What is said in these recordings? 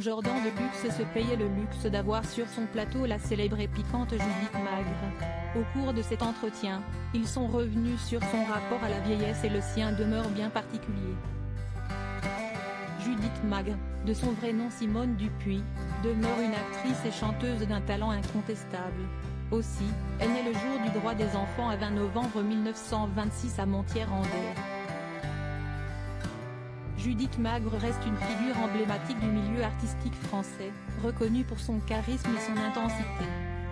Jordan de Luxe se payait le luxe d'avoir sur son plateau la célèbre et piquante Judith Magre. Au cours de cet entretien, ils sont revenus sur son rapport à la vieillesse et le sien demeure bien particulier. Judith Magre, de son vrai nom Simone Dupuis, demeure une actrice et chanteuse d'un talent incontestable. Aussi, elle naît le jour du droit des enfants à 20 novembre 1926 à Montier-en-Der. Judith Magre reste une figure emblématique du milieu artistique français, reconnue pour son charisme et son intensité.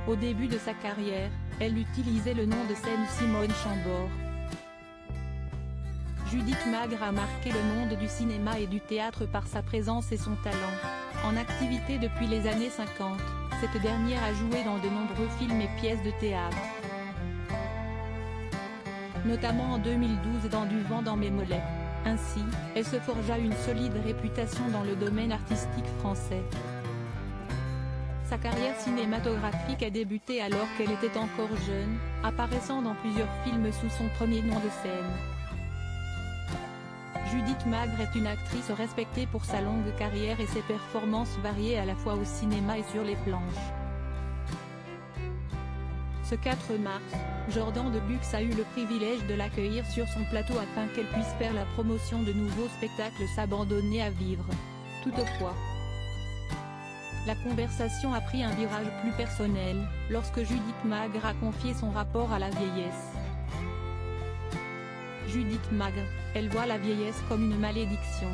Au début de sa carrière, elle utilisait le nom de scène Simone Chambord. Judith Magre a marqué le monde du cinéma et du théâtre par sa présence et son talent. En activité depuis les années 50, cette dernière a joué dans de nombreux films et pièces de théâtre. Notamment en 2012 dans Du vent dans mes mollets. Ainsi, elle se forgea une solide réputation dans le domaine artistique français. Sa carrière cinématographique a débuté alors qu'elle était encore jeune, apparaissant dans plusieurs films sous son premier nom de scène. Judith Magre est une actrice respectée pour sa longue carrière et ses performances variées à la fois au cinéma et sur les planches. Ce 4 mars, Jordan de Luxe a eu le privilège de l'accueillir sur son plateau afin qu'elle puisse faire la promotion de nouveaux spectacles S'abandonner à vivre. Toutefois, la conversation a pris un virage plus personnel, lorsque Judith Magre a confié son rapport à la vieillesse. Judith Magre, elle voit la vieillesse comme une malédiction.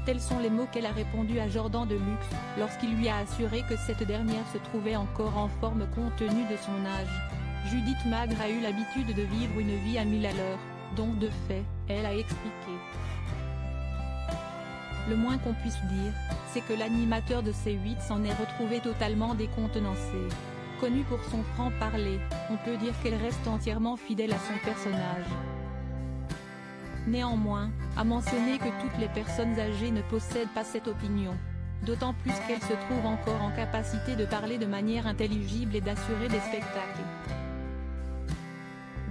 Tels sont les mots qu'elle a répondu à Jordan de Luxe, lorsqu'il lui a assuré que cette dernière se trouvait encore en forme compte tenu de son âge. Judith Magre a eu l'habitude de vivre une vie à 1000 à l'heure, donc de fait, elle a expliqué. Le moins qu'on puisse dire, c'est que l'animateur de C8 s'en est retrouvé totalement décontenancé. Connue pour son franc-parler, on peut dire qu'elle reste entièrement fidèle à son personnage. Néanmoins, a mentionné que toutes les personnes âgées ne possèdent pas cette opinion. D'autant plus qu'elle se trouve encore en capacité de parler de manière intelligible et d'assurer des spectacles.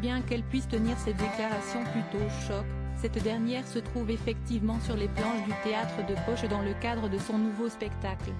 Bien qu'elle puisse tenir ses déclarations plutôt choc, cette dernière se trouve effectivement sur les planches du théâtre de poche dans le cadre de son nouveau spectacle.